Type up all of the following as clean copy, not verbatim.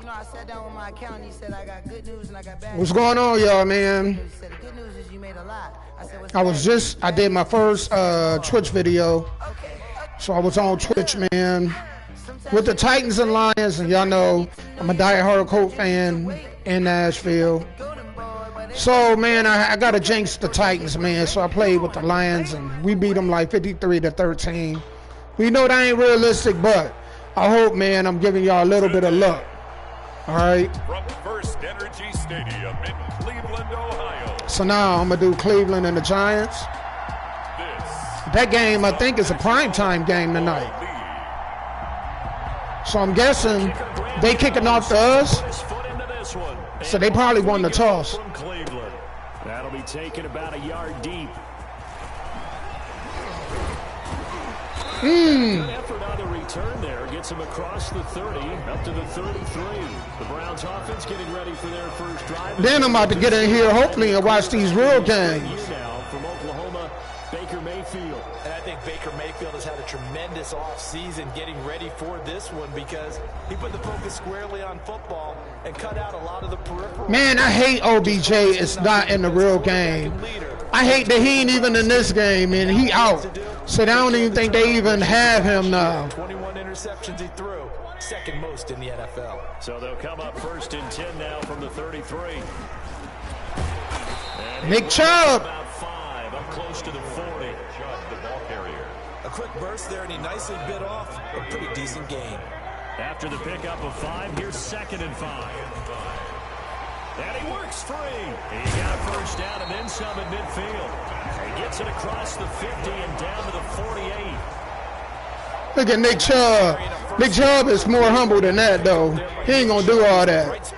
You know, I sat down with my accountant. He said I got good news and I got bad news. What's going on, y'all, man? He said the good news is you made a lot. I said, I did my first Twitch video. So I was on Twitch, man, with the Titans and Lions, and y'all know I'm a diehard Colt fan in Nashville. So, man, I got to jinx the Titans, man. So I played with the Lions, and we beat them like 53-13. We know that ain't realistic, but I hope, man, I'm giving y'all a little bit of luck. All right. From First Energy Stadium in Cleveland, Ohio. So now I'm going to do Cleveland and the Giants. That game, I think, is a primetime game tonight. So I'm guessing they kicking off to us. So they probably won the toss. That'll be taken about a yard deep. Good effort on the return there. Gets him across the 30, up to the 33. The Browns offense getting ready for their first drive. Then I'm about to get in here, hopefully, and watch these real games. Now from Oklahoma, Baker Mayfield. And I think Baker Mayfield has had a tremendous offseason getting ready for this one because he put the focus squarely on football and cut out a lot of the peripheral. Man, I hate OBJ is not in the real game. I hate that he ain't even in this game, and he out. So I don't even think they even have him now. 21 interceptions he threw, second most in the NFL. So they'll come up first and 10 now from the 33. Nick Chubb. About 5, up close to the 40. Chubb, the ball carrier. A quick burst there, and he nicely bit off a pretty decent gain. After the pickup of 5, here's 2nd and 5. And he works free. He got a first down and then some at midfield. He gets it across the 50 and down to the 48. Look at Nick Chubb. Nick Chubb is more humble than that, though. He ain't going to do all that.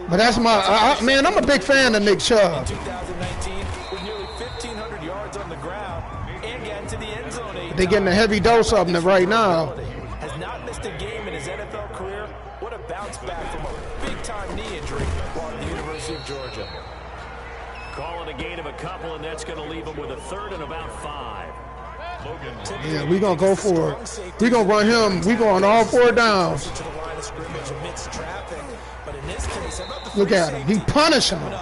But that's my, man, I'm a big fan of Nick Chubb. 2019 with nearly 1,500 yards on the ground and got into the end zone 8 They're getting a heavy dose of them right now. Has not missed a game in his NFL career. What a bounce back from a big-time knee injury while at the University of Georgia. Calling a gain of a couple, and that's going to leave him with a 3rd and about 5. Yeah, we're going to go for it. We're going to run him. We're going all 4 downs. Look at him. He punishing him.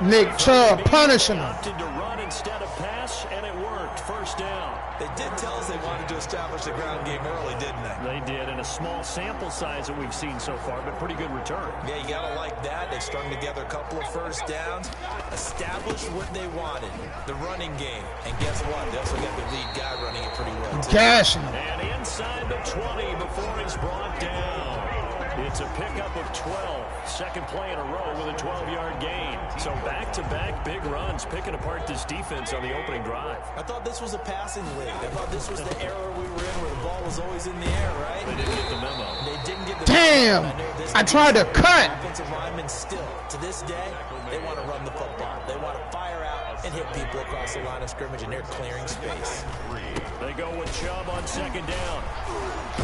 Nick Chubb punishing him. Opted to run instead of pass, and it worked. First down. They did tell us they wanted to establish the ground game early, didn't they? They did, in a small sample size that we've seen so far, but pretty good return. Yeah, you got to like that. They strung together a couple of first downs, established what they wanted, the running game. And guess what? They also got the lead guy running it pretty well, too. Gashing him. And inside the 20 before he's brought down. It's a pickup of 12. Second play in a row with a 12-yard gain. So back-to-back big runs, picking apart this defense on the opening drive. I thought this was a passing league. I thought this was the era we were in where the ball was always in the air, right? They didn't get the memo. They didn't get the Damn! memo. I tried to cut. Offensive linemen still, to this day, they want to run the football. They want to fire out and hit people across the line of scrimmage, and they're clearing space. They go with Chubb on 2nd down.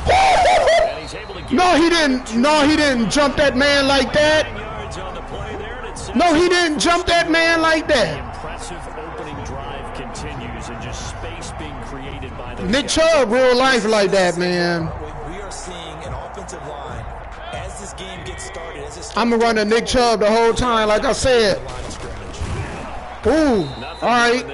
And he's able to get No, he didn't. No, he didn't jump that man like that. yards on the play there. And it No, he didn't jump that man like that. impressive opening drive continues, and just space being created by the Nick Chubb, real life like that, man. We are seeing an offensive line as this game gets started. As this I'm going to run a Nick Chubb the whole time, like I said. line of scrimmage. Ooh, all right.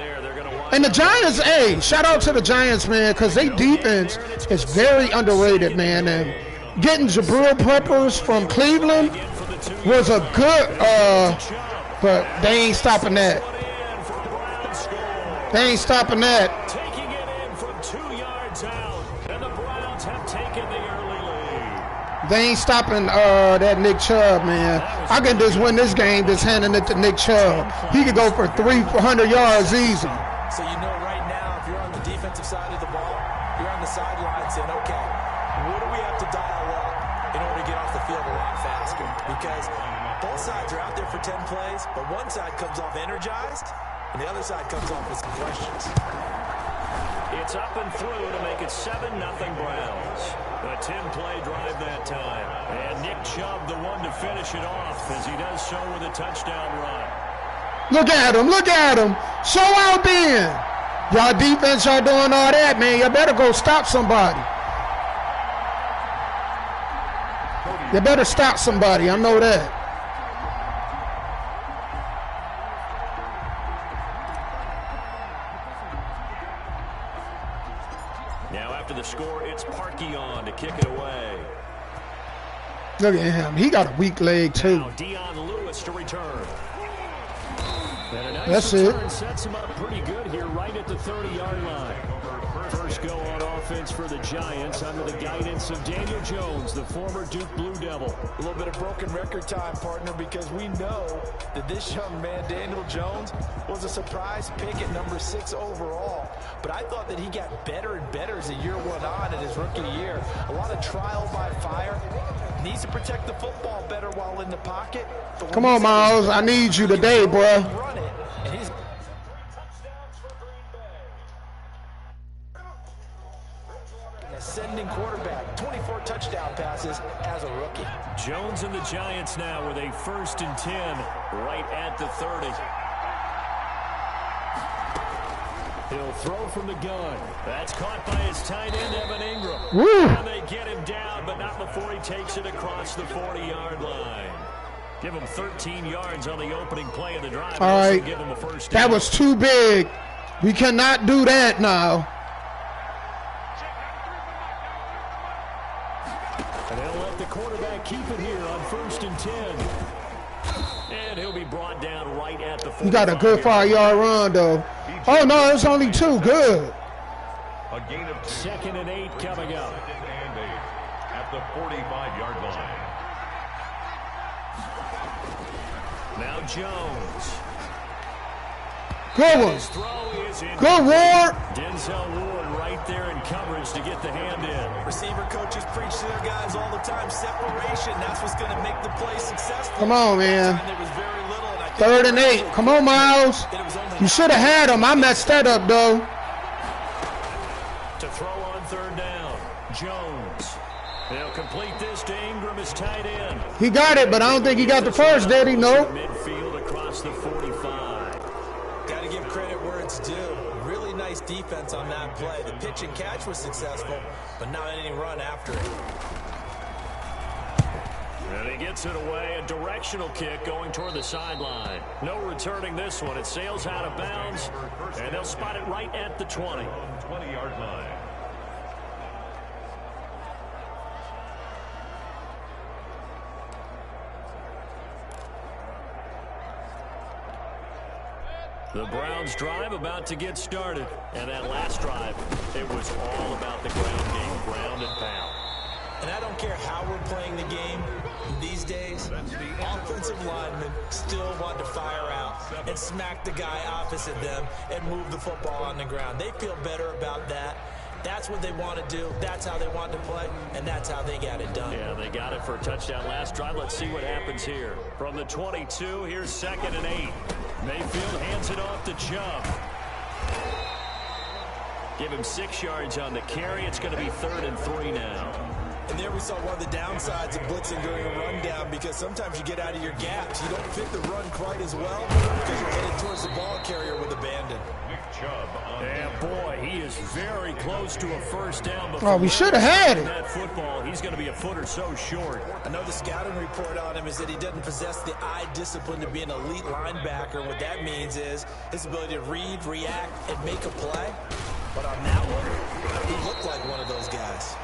And the Giants, hey, shout out to the Giants, man, because they defense is very underrated, man. And getting Jabril Peppers from Cleveland was a good, but they ain't stopping that. They ain't stopping that. Taking it in from 2 yards out, and the Browns have taken the early lead. They ain't stopping that Nick Chubb, man. I can just win this game just handing it to Nick Chubb. He could go for 300 yards easy. So you know right now, if you're on the defensive side of the ball, you're on the sideline saying, okay, what do we have to dial up in order to get off the field a lot faster? Because both sides are out there for 10 plays, but one side comes off energized, and the other side comes off with some questions. It's up and through to make it 7-0 Browns. A 10-play drive that time. And Nick Chubb, the one to finish it off, as he does so with a touchdown run. Look at him. Look at him. Show out then. Y'all defense, y'all doing all that, man. You better go stop somebody. They better stop somebody. I know that. Now after the score, it's Parkey on to kick it away. Look at him. He got a weak leg, too. Now Dion Lewis to return. And a nice That's return it. sets him up pretty good here right at the 30-yard line. First go on offense for the Giants under the guidance of Daniel Jones, the former Duke Blue Devil. A little bit of broken record time, partner, because we know that this young man, Daniel Jones, was a surprise pick at number 6 overall. But I thought that he got better and better as the year went on in his rookie year. A lot of trial by fire. Needs to protect the football better while in the pocket. Come on, Miles. I need you today, bro. Run it, and he's ascending quarterback, 24 touchdown passes as a rookie. Jones and the Giants now with a 1st and 10 right at the 30. He'll throw from the gun. That's caught by his tight end, Evan Ingram. Woo. And they get him down, but not before he takes it across the 40-yard line. Give him 13 yards on the opening play of the drive. All right. Give him a first down. That was too big. We cannot do that now. And they'll let the quarterback keep it here on 1st and 10. And he'll be brought down right at the 45. You got a good 5-yard run, though. Oh, no, it's only 2. Good. A gain of 2. 2nd and 8 coming up. And 8 at the 45-yard line. Now Jones. Good one. His throw is in. Good, Ward. Denzel Ward right there in coverage to get the hand in. Receiver coaches preach to their guys all the time. Separation, that's what's going to make the play successful. Come on, man. There was very little, and I think 3rd and 8. Come on, Miles. You should have had him. I messed that up, though. To throw on 3rd down. Jones. They'll complete this to Ingram as tight end. He got it, but I don't think he got the first, did he? No. Midfield across the 45. Got to give credit where it's due. Really nice defense on that play. The pitch and catch was successful, but not any run after it. And he gets it away. A directional kick going toward the sideline. No returning this one. It sails out of bounds, and they'll spot it right at the 20. 20-yard line. The Browns drive about to get started. And that last drive, it was all about the ground game, ground and pound. And I don't care how we're playing the game these days, offensive linemen still want to fire out and smack the guy opposite them and move the football on the ground. They feel better about that. That's what they want to do. That's how they want to play, and that's how they got it done. Yeah, they got it for a touchdown last drive. Let's see what happens here. From the 22, here's 2nd and 8. Mayfield hands it off to Chubb. Give him 6 yards on the carry. It's going to be 3rd and 3 now. And there we saw one of the downsides of blitzing during a rundown, because sometimes you get out of your gaps. You don't fit the run quite as well because you're headed towards the ball carrier with abandon. And boy, he is very close to a first down. Oh, we should have had it. That football, he's going to be a foot or so short. I know the scouting report on him is that he doesn't possess the eye discipline to be an elite linebacker. What that means is his ability to read, react, and make a play. But on that one, he looked like one of those guys.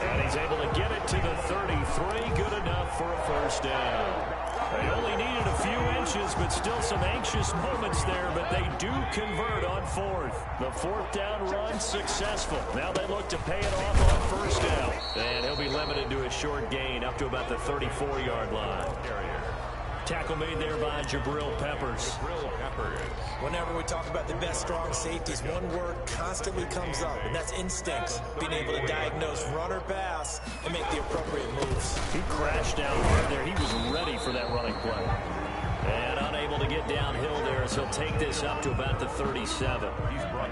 And he's able to get it to the 33. Good enough for a first down. They only needed a few inches, but still some anxious moments there, but they do convert on 4th. The 4th down run successful. Now they look to pay it off on 1st down. And he'll be limited to a short gain up to about the 34-yard line. Tackle made there by Jabril Peppers. Whenever we talk about the best strong safeties, one word constantly comes up, and that's instincts. Being able to diagnose run or pass and make the appropriate moves. He crashed down hard there. He was ready for that running play. And unable to get downhill there, so he'll take this up to about the 37.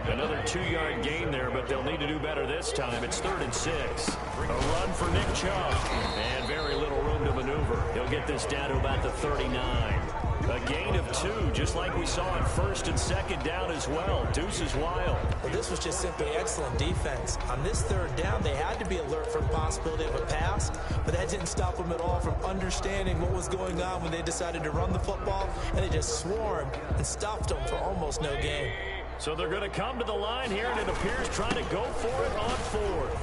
Another 2-yard gain there, but they'll need to do better this time. It's 3rd and 6. A run for Nick Chubb. And very little room to maneuver. He'll get this down to about the 39. A gain of 2, just like we saw on 1st and 2nd down as well. Deuce is wild. Well, this was just simply excellent defense. On this 3rd down, they had to be alert for the possibility of a pass, but that didn't stop them at all from understanding what was going on when they decided to run the football, and they just swarmed and stuffed them for almost no gain. So they're going to come to the line here, and it appears trying to go for it on 4th.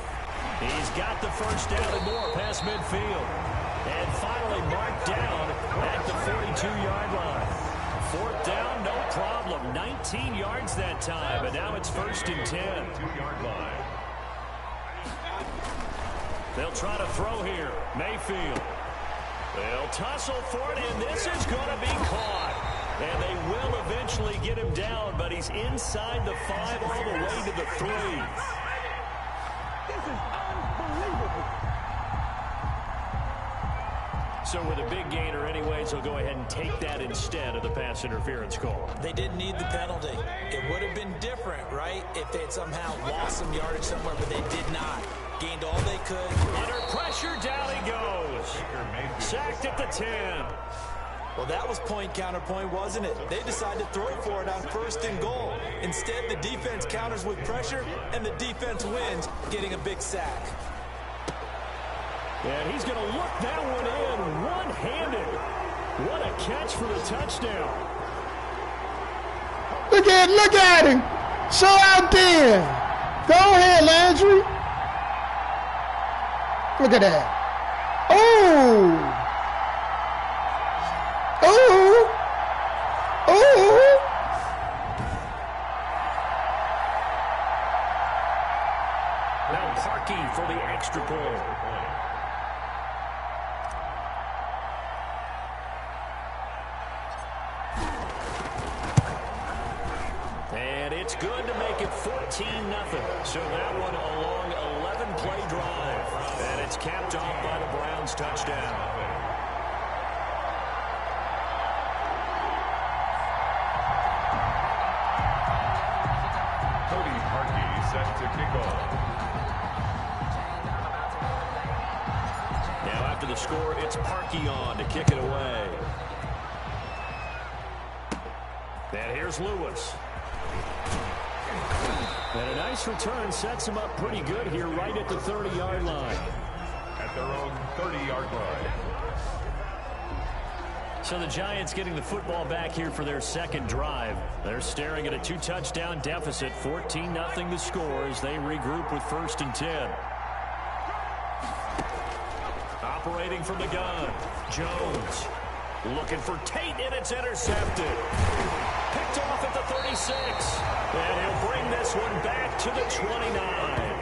He's got the 1st down and more past midfield. And finally marked down at the 42-yard line. 4th down, no problem. 19 yards that time, and now it's 1st and 10. They'll try to throw here. Mayfield. They'll tussle for it, and this is going to be caught. And they will eventually get him down, but he's inside the 5 all the way to the 3. This is unbelievable. So with a big gainer anyways, they'll go ahead and take that instead of the pass interference call. They didn't need the penalty. It would have been different, right, if they had somehow lost some yardage somewhere, but they did not. Gained all they could. Under pressure, down he goes. Sacked at the 10. Well, that was point counterpoint, wasn't it? They decided to throw for it on 1st and goal. Instead, the defense counters with pressure, and the defense wins, getting a big sack. And he's going to look that one in one-handed. What a catch for the touchdown. Look at him. So out there. Go ahead, Landry. Look at that. Oh. Now Parkey for the extra point. And it's good to make it 14-0. So that one a long 11-play drive. And it's capped off by the Browns touchdown. Set to kick off. Now after the score, it's Parkey on to kick it away. And here's Lewis. And a nice return sets him up pretty good here right at the 30-yard line. At their own 30-yard line. So the Giants getting the football back here for their 2nd drive. They're staring at a 2-touchdown deficit, 14-0 the score as they regroup with 1st and 10. Operating from the gun, Jones looking for Tate, and it's intercepted. Picked off at the 36, and he'll bring this one back to the 29.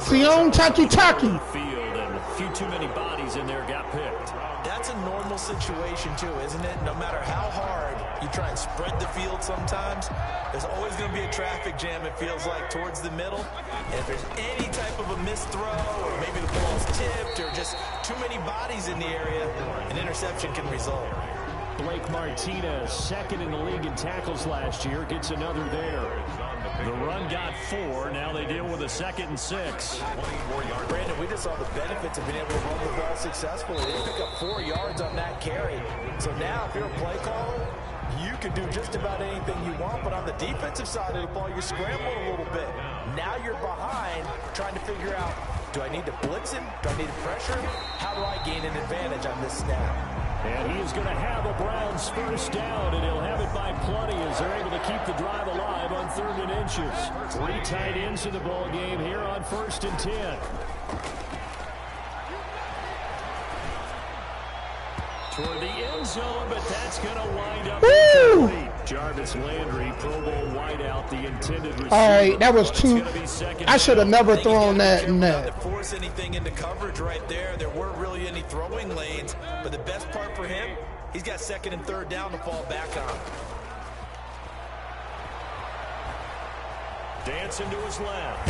Sion Taki. Field, and a few too many bodies in there got picked. That's a normal situation, too, isn't it? No matter how hard you try and spread the field sometimes, there's always going to be a traffic jam, it feels like, towards the middle. And if there's any type of a missed throw, or maybe the ball's tipped, or just too many bodies in the area, an interception can result. Blake Martinez, 2nd in the league in tackles last year, gets another there. The run got 4. Now they deal with a 2nd and 6. Brandon, we just saw the benefits of being able to run the ball successfully. They pick up 4 yards on that carry. So now if you're a play caller, you can do just about anything you want. But on the defensive side of the ball, you're scrambling a little bit. Now you're behind trying to figure out, do I need to blitz him? Do I need to pressure him? How do I gain an advantage on this snap? And he is going to have a Browns 1st down, and he'll have it by plenty as they're able to keep the drive alive on 3rd and inches. 3 tight ends in the ball game here on 1st and 10. Toward the end zone, but that's going to wind up incomplete. Jarvis Landry, Pro Bowl wideout, the intended receiver. All right, that was 2. I should have never thrown that in Not to that. force anything into coverage right there. There weren't really any throwing lanes. But the best part for him, he's got 2nd and 3rd down to fall back on. Dancing to his left.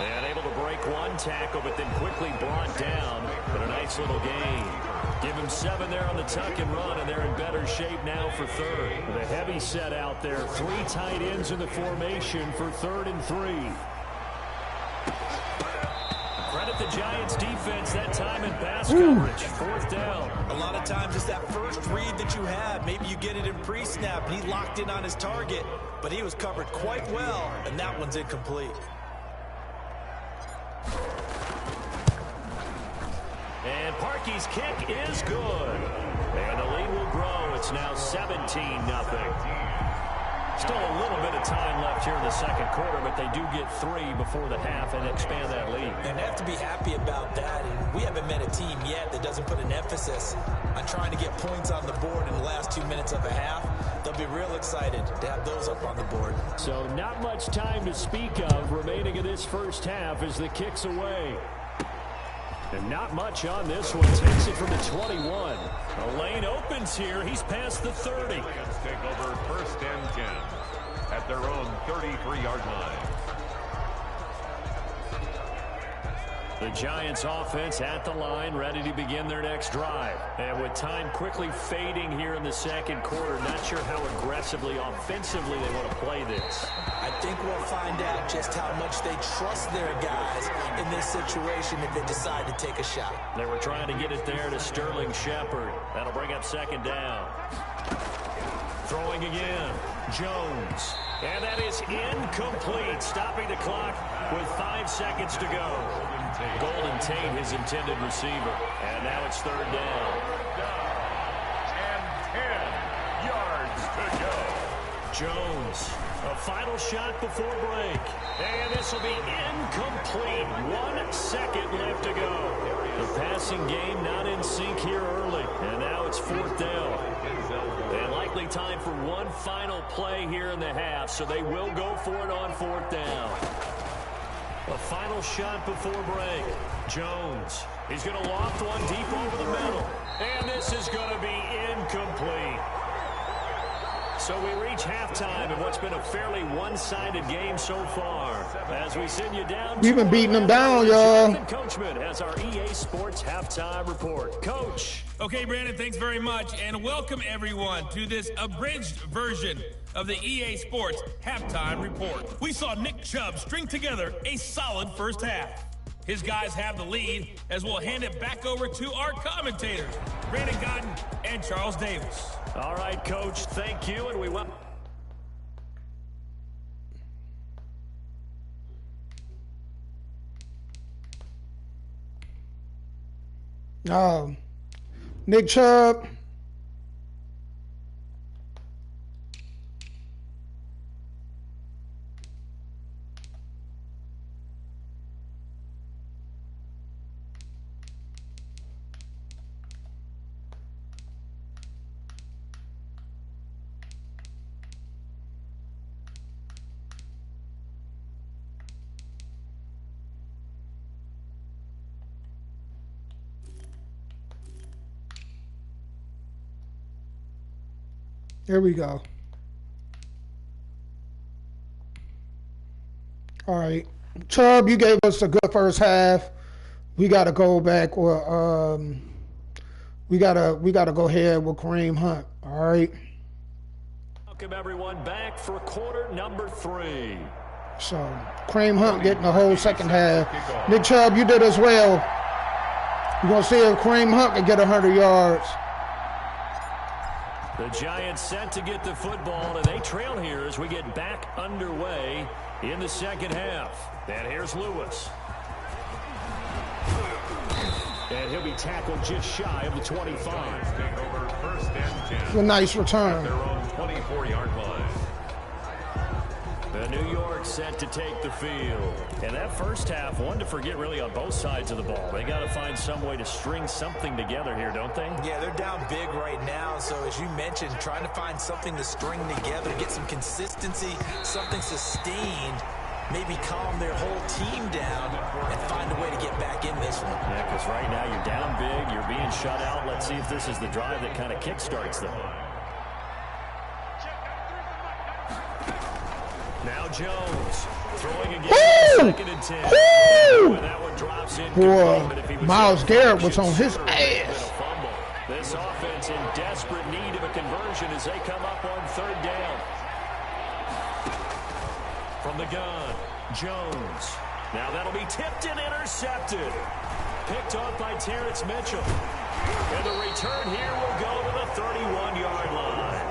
And able to break one tackle, but then quickly brought down. But a nice little gain. Give him 7 there on the tuck and run, and they're in better shape now for 3rd. With a heavy set out there. 3 tight ends in the formation for 3rd and 3. Credit the Giants defense defense that time in pass coverage. Fourth down. A lot of times it's that first read that you have. Maybe you get it in pre-snap, and he locked in on his target, but he was covered quite well, and that one's incomplete. And Parkey's kick is good. And the lead will grow. It's now 17-0. Still a little bit of time left here in the second quarter, but they do get 3 before the half and expand that lead. And they have to be happy about that. And we haven't met a team yet that doesn't put an emphasis on trying to get points on the board in the last 2 minutes of a half. They'll be real excited to have those up on the board. So not much time to speak of remaining in this first half as the kick's away. And not much on this one. Takes it from the 21. The lane opens here. He's past the 30. Lions take over first and 10 at their own 33-yard line. The Giants offense at the line, ready to begin their next drive. And with time quickly fading here in the second quarter, not sure how aggressively, offensively they want to play this. I think we'll find out just how much they trust their guys in this situation if they decide to take a shot. They were trying to get it there to Sterling Shepard. That'll bring up second down. Throwing again, Jones. And that is incomplete, stopping the clock with 5 seconds to go. Golden Tate, his intended receiver. And now it's third down. And 10 yards to go. Jones, a final shot before break. And this will be incomplete. 1 second left to go. The passing game not in sync here early. And now it's fourth down. And likely time for one final play here in the half, so they will go for it on fourth down. A final shot before break. Jones, he's going to loft one deep over the middle. And this is going to be incomplete. So we reach halftime in what's been a fairly one-sided game so far. As we send you down, we've been beating them down, y'all. Coachman has our EA Sports halftime report. Coach. Okay, Brandon, thanks very much, and welcome everyone to this abridged version of the EA Sports halftime report. We saw Nick Chubb string together a solid first half. His guys have the lead as we'll hand it back over to our commentators, Brandon Godden and Charles Davis. All right, Coach, thank you, and we want... Nick Chubb. Here we go. All right. Chubb, you gave us a good first half. We got to go back with we gotta go ahead with Kareem Hunt. All right. Welcome everyone back for quarter number 3. So Kareem Hunt getting the whole second half. Nick Chubb, you did as well. We're gonna see if Kareem Hunt can get 100 yards. The Giants set to get the football, and they trail here as we get back underway in the second half. And here's Lewis. And he'll be tackled just shy of the 25. Take over first and 10. It's a nice return. Their own 24-yard line. The New York set to take the field. And that first half, one to forget really on both sides of the ball. They got to find some way to string something together here, don't they? Yeah, they're down big right now. So as you mentioned, trying to find something to string together, get some consistency, something sustained, maybe calm their whole team down and find a way to get back in this one. Yeah, because right now you're down big, you're being shut out. Let's see if this is the drive that kind of kickstarts them. Now Jones throwing again. Second and 10. That one drops in. Boy, Myles Garrett was on his ass. This offense in desperate need of a conversion as they come up on third down. From the gun, Jones. Now that'll be tipped and intercepted. Picked picked off by Terrence Mitchell. And the return here will go to the 31-yard line.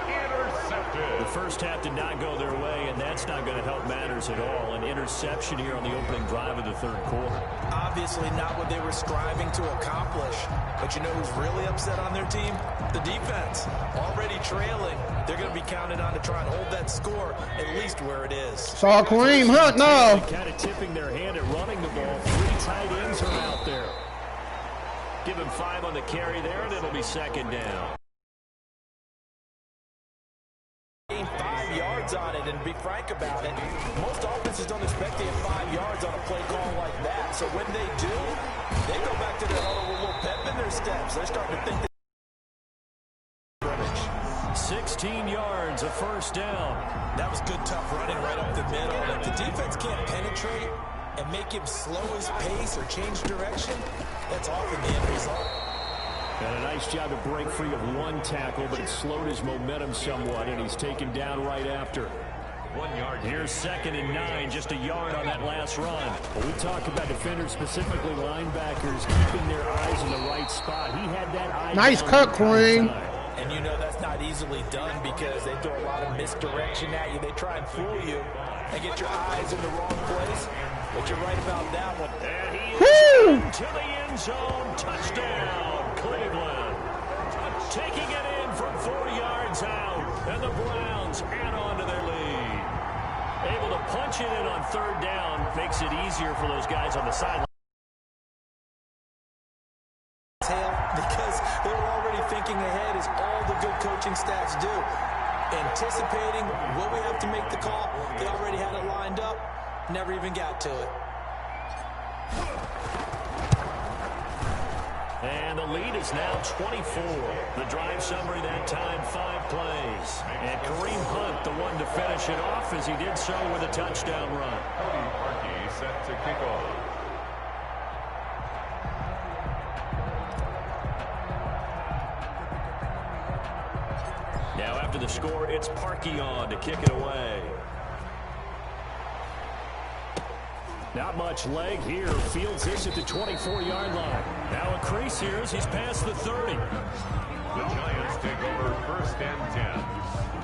Intercepted. The first half did not go their way, and that's not going to help matters at all. An interception here on the opening drive of the third quarter. Obviously not what they were striving to accomplish. But you know who's really upset on their team? The defense. Already trailing. They're going to be counted on to try and hold that score at least where it is. Saw Kareem Hunt now. Kind of tipping their hand at running the ball. 3 tight ends are out there. Give him 5 on the carry there, and it'll be second down. 5 yards on it, and to be frank about it, most offenses don't expect to get 5 yards on a play call like that. So when they do, they go back to their huddle with a little pep in their steps. They're starting to think that 16 yards, a first down. that was good, tough running right up the middle. And if the defense can't penetrate and make him slow his pace or change direction, that's often the end result. And a nice job to break free of 1 tackle, but it slowed his momentum somewhat, and he's taken down right after. 1 yard. Here's 2nd and 9, just a yard on that last run. When we talk about defenders, specifically linebackers, keeping their eyes in the right spot. He had that eye. Nice cut, Kareem. And you know that's not easily done because they throw a lot of misdirection at you. They try and fool you and get your eyes in the wrong place. But you're right about that one. And he is into the end zone. Touchdown, Cleveland. Taking it in from 40 yards out. And the Browns add on to their lead. Able to punch it in on 3rd down. Makes it easier for those guys on the sideline. Because they were already thinking ahead, as all the good coaching staffs do. Anticipating what we have to make the call. They already had it lined up. Never even got to it. And the lead is now 24. The drive summary that time, 5 plays. And Kareem Hunt, the one to finish it off, as he did so with a touchdown run. Cody Parkey set to kick off. Now after the score, it's Parkey on to kick it away. Not much leg here. Fields this at the 24-yard line. Now a crease here as he's past the 30. The Giants take over 1st and 10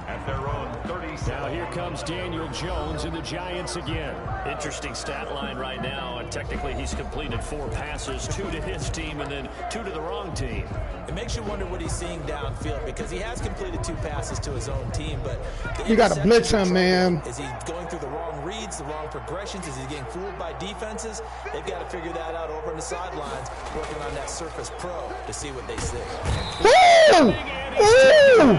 at their own 37. Now here comes Daniel Jones and the Giants again. Interesting stat line right now. And technically he's completed 4 passes, 2 to his team and then 2 to the wrong team. It makes you wonder what he's seeing downfield because he has completed 2 passes to his own team, but You got to blitz him, man. Is he going through the wrong reads, the wrong progressions? Is he getting fooled by defenses? They've got to figure that out over on the sidelines, working on that Surface Pro to see what they see. Ooh! Ooh!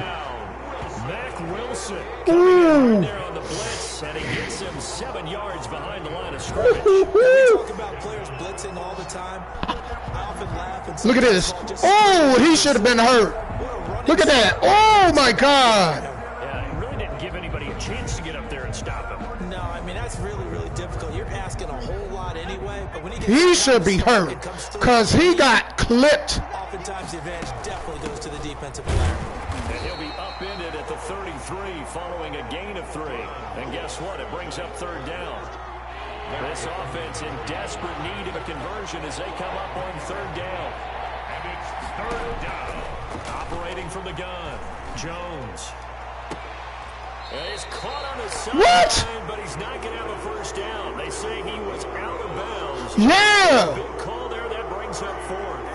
Mac Wilson coming in there on the blitz, and he gets him 7 yards behind the line of scrimmage. We talk about players blitzing all the time. I often laugh and say, Look at this. Oh, he should have been hurt. Look at that. Oh, my God. Yeah, he really didn't give anybody a chance to get up there and stop him. No, I mean, that's really, really difficult. You're asking a whole lot anyway, but when He should be hurt because he got clipped. Oftentimes the advantage definitely goes to the defensive player. And he'll be upended at the 33 following a gain of 3. And guess what? It brings up 3rd down. This offense in desperate need of a conversion as they come up on 3rd down. And it's 3rd down. Operating from the gun, Jones. And he's caught on the side, What? but he's not going to have a 1st down. They say he was out of bounds. Yeah. Good call there. That brings up 4th.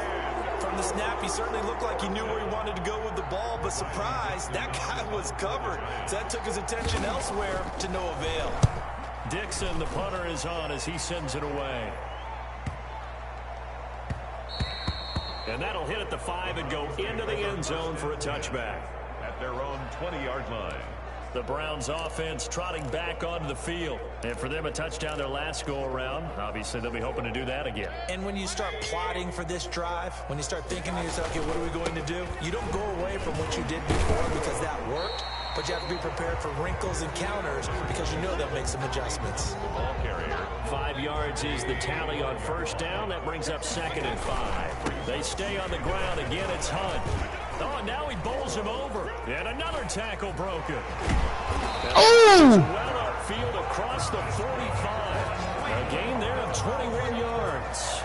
From the snap, he certainly looked like he knew where he wanted to go with the ball, but surprise, that guy was covered. So that took his attention elsewhere to no avail. Dixon, the punter, is on as he sends it away. And that'll hit at the 5 and go into the end zone for a touchback. At their own 20-yard line. The Browns offense trotting back onto the field. And for them, a touchdown their last go-around. Obviously, they'll be hoping to do that again. And when you start plotting for this drive, when you start thinking to yourself, okay, what are we going to do? You don't go away from what you did before because that worked, but you have to be prepared for wrinkles and counters because you know they'll make some adjustments. Ball carrier. 5 yards is the tally on 1st down. That brings up 2nd and 5. They stay on the ground. Again, it's Hunt. Oh, now he bowls him over. And another tackle broken. Oh! Well upfield across the 45. A gain there of 21 yards.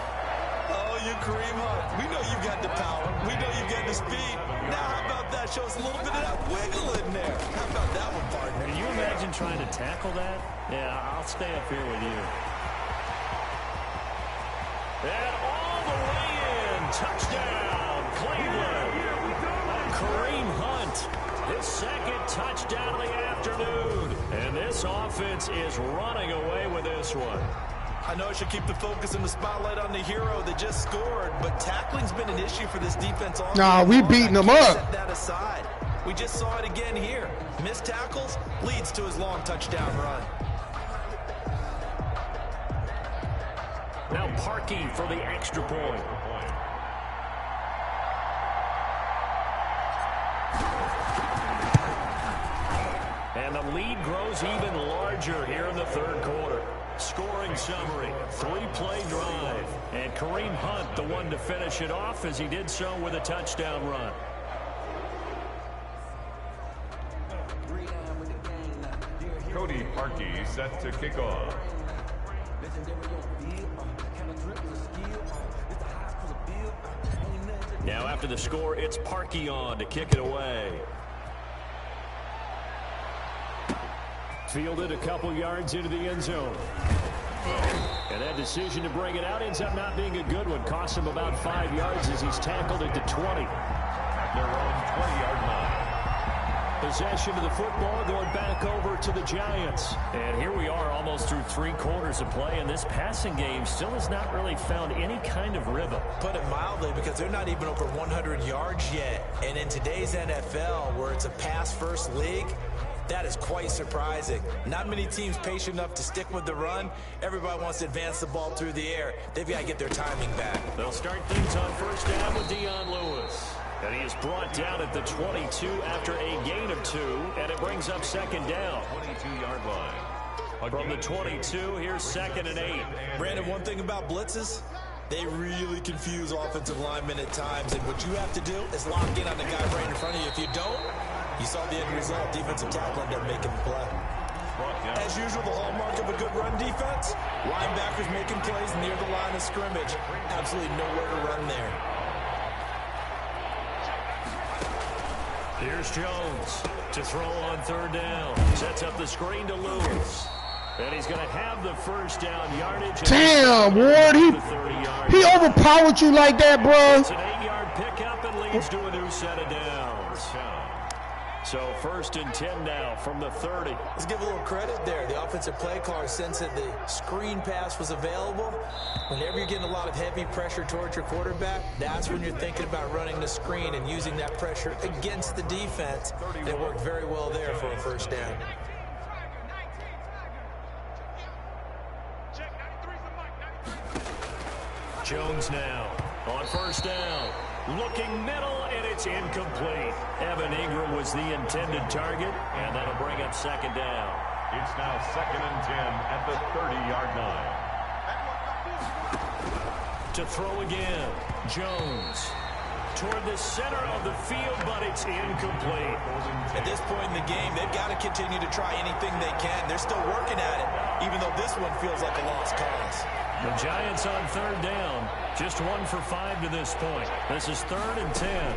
Kareem Hunt, we know you got the power. We know you got the speed. Now, how about that? Show us a little bit of that wiggle in there. How about that one, partner? Can you imagine trying to tackle that? Yeah, I'll stay up here with you. And all the way in. Touchdown, Cleveland. Kareem Hunt, his second touchdown of the afternoon. And this offense is running away with this one. I know I should keep the focus and the spotlight on the hero that just scored, but tackling's been an issue for this defense all Nah, we beating them up. Set that aside. We just saw it again here. Missed tackles leads to his long touchdown run. Now Parkey for the extra point. And the lead grows even larger here in the third quarter. Scoring summary, 3-play drive. And Kareem Hunt, the one to finish it off, as he did so with a touchdown run. Cody Parkey set to kick off. Now after the score, it's Parkey on to kick it away. Fielded a couple yards into the end zone. And that decision to bring it out ends up not being a good one. Costs him about 5 yards as he's tackled it to 20. At their own 20-yard line. Possession of the football going back over to the Giants. And here we are almost through 3 quarters of play, and this passing game still has not really found any kind of rhythm. Put it mildly, because they're not even over 100 yards yet. And in today's NFL, where it's a pass-first league, that is quite surprising. Not many teams patient enough to stick with the run. Everybody wants to advance the ball through the air. They've got to get their timing back. They'll start things on first down with Dion Lewis. And he is brought down at the 22 after a gain of 2, and it brings up second down. 22-yard line. From the 22, here's 2nd and 8. Brandon, one thing about blitzes, they really confuse offensive linemen at times, and what you have to do is lock in on the guy right in front of you. If you don't, you saw the end result. Defensive tackle ended up making the play. As usual, the hallmark of a good run defense, linebackers making plays near the line of scrimmage. Absolutely nowhere to run there. Here's Jones to throw on third down. Sets up the screen to Lewis. And he's going to have the first down yardage. Damn, Ward, he overpowered you like that, bro. It's an 8-yard pickup and leads to a new set of downs. So 1st and 10 now from the 30. Let's give a little credit there. The offensive play caller sensed that the screen pass was available. Whenever you're getting a lot of heavy pressure towards your quarterback, that's when you're thinking about running the screen and using that pressure against the defense. And it worked very well there for a first down. Jones now on first down. Looking middle, and it's incomplete. Evan Ingram was the intended target, and that'll bring up second down. It's now 2nd and 10 at the 30-yard line. To throw again, Jones. Toward the center of the field, but it's incomplete. At this point in the game, they've got to continue to try anything they can. They're still working at it, even though this one feels like a lost cause. The Giants on third down, just 1 for 5 to this point. This is 3rd and 10.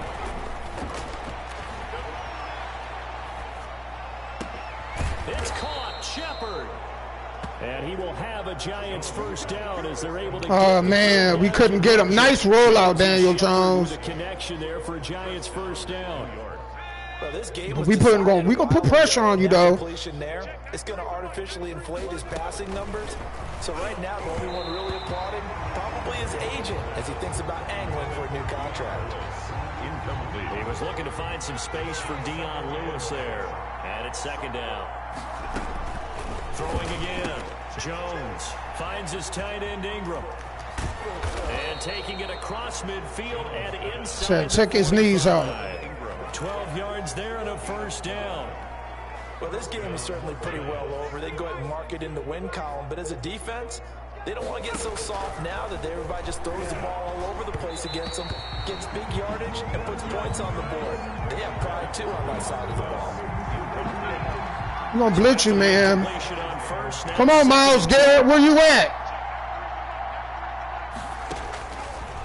It's caught, Shepard. And he will have a Giants first down as they're able to Oh, man, we couldn't get him. Nice rollout, Daniel Jones. The connection there for a Giants first down. Well, this game We gonna put pressure on you, though. There. It's going to artificially inflate his passing numbers. So right now, the only one really applauding probably his agent as he thinks about angling for a new contract. Incomplete. He was looking to find some space for Dion Lewis there. And it's second down. Throwing again. Jones finds his tight end Ingram. And taking it across midfield and inside. Check his knees out. 12 yards there and a first down. Well, this game is certainly pretty well over. They go ahead and mark it in the win column. But as a defense, they don't want to get so soft now that everybody just throws the ball all over the place against them, gets big yardage, and puts points on the board. They have pride, too, on that side of the ball. We're going to blitz you, man. Come on, Myles Garrett. Where you at?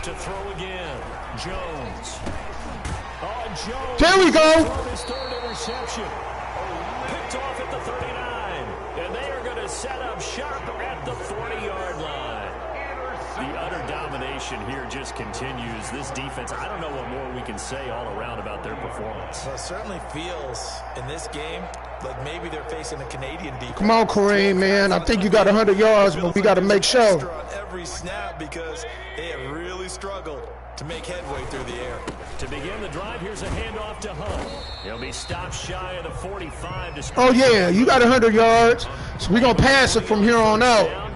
to throw again. Jones. Oh, Jones. There we go. His third interception. Picked off at the 39. And they are going to set up shop at the 40-yard line. The utter domination here just continues. This defense, I don't know what more we can say all around about their performance. Well, it certainly feels in this game like maybe they're facing a Canadian defense. Come on, Kareem, man. I think you got 100 yards, but we got to make sure. On every snap because they have really struggled to make headway through the air. To begin the drive, here's a handoff to Hunt. He'll be stopped shy of the 45. Oh, yeah, you got 100 yards, so we're going to pass it from here on out.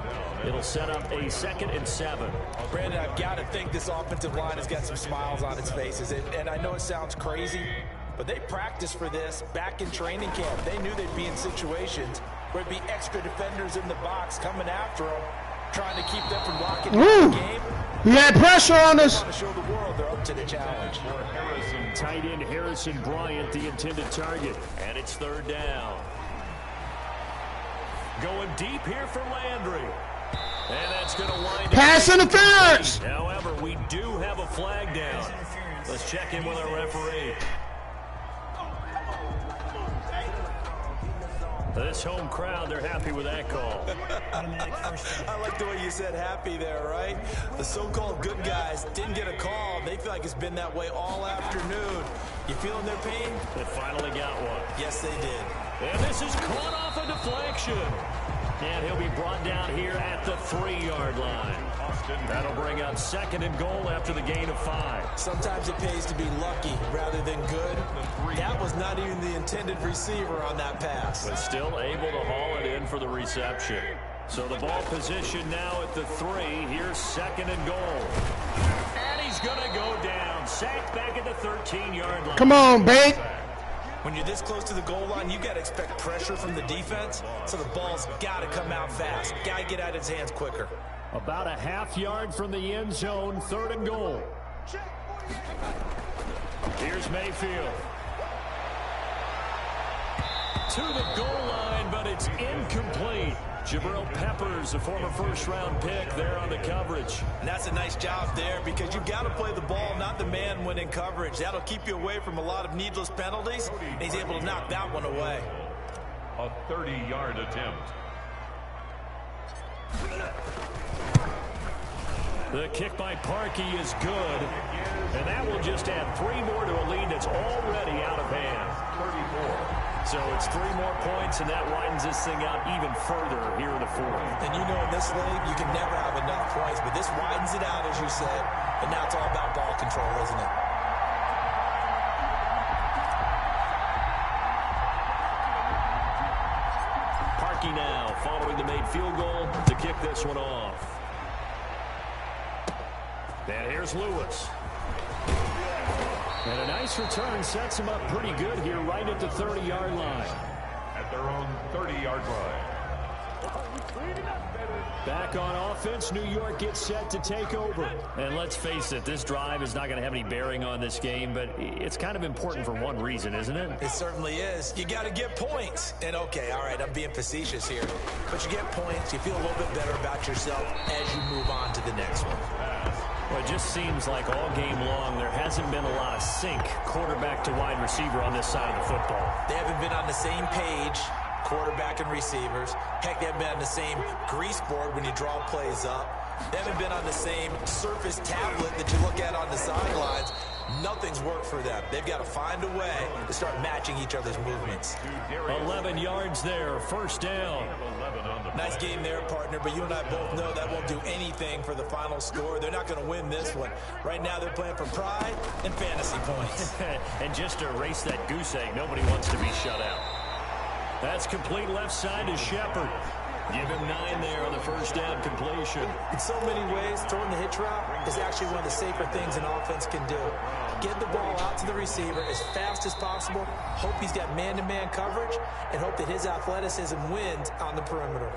It'll set up a 2nd and 7. Brandon, I've got to think this offensive line has got some smiles on its faces. And I know it sounds crazy, but they practiced for this back in training camp. They knew they'd be in situations where there'd be extra defenders in the box coming after them, trying to keep them from locking down the game. We had pressure on us. They want to show the world they're up to the challenge. Tight end Harrison Bryant, the intended target. And it's 3rd down. Going deep here for Landry. And that's going to wind up. Pass interference. However, we do have a flag down. Let's check in with our referee. This home crowd, they're happy with that call. I like the way you said happy there, right? The so-called good guys didn't get a call. They feel like it's been that way all afternoon. You feeling their pain? They finally got one. Yes, they did. And this is caught off a deflection. And he'll be brought down here at the 3-yard line. That'll bring up 2nd and goal after the gain of 5. Sometimes it pays to be lucky rather than good. That was not even the intended receiver on that pass. But still able to haul it in for the reception. So the ball position now at the 3. Here's 2nd and goal. And he's going to go down. Sacked back at the 13-yard line. Come on, Bate. When you're this close to the goal line, you got to expect pressure from the defense, so the ball's got to come out fast. Got to get out of his hands quicker. About a half yard from the end zone, 3rd and goal. Here's Mayfield. To the goal line, but it's incomplete. Jabril Peppers, a former first-round pick, there on the coverage. And that's a nice job there because you've got to play the ball, not the man when in coverage. That'll keep you away from a lot of needless penalties. And he's able to knock that one away. A 30-yard attempt. The kick by Parkey is good. And that will just add 3 more to a lead that's already out of hand. 34. So it's 3 more points, and that widens this thing out even further here in the 4th. And you know in this league, you can never have enough points, but this widens it out, as you said, and now it's all about ball control, isn't it? Parkey now following the made field goal to kick this one off. And here's Lewis. And a nice return sets him up pretty good here right at the 30-yard line. At their own 30-yard line. Back on offense, New York gets set to take over. And let's face it, this drive is not going to have any bearing on this game, but it's kind of important for one reason, isn't it? It certainly is. You got to get points. And okay, all right, I'm being facetious here. But you get points, you feel a little bit better about yourself as you move on to the next one. Well, it just seems like all game long there hasn't been a lot of sync quarterback to wide receiver on this side of the football. They haven't been on the same page, quarterback and receivers. Heck, they haven't been on the same grease board when you draw plays up. They haven't been on the same surface tablet that you look at on the sidelines. Nothing's worked for them. They've got to find a way to start matching each other's movements. 11 yards there, 1st down. Nice game there, partner, but you and I both know that won't do anything for the final score. They're not going to win this one. Right now, they're playing for pride and fantasy points. And just to erase that goose egg, nobody wants to be shut out. That's complete left side to Shepard. Give him 9 there on the 1st down completion. In so many ways, throwing the hitch route is actually one of the safer things an offense can do. Get the ball out to the receiver as fast as possible, hope he's got man-to-man coverage, and hope that his athleticism wins on the perimeter.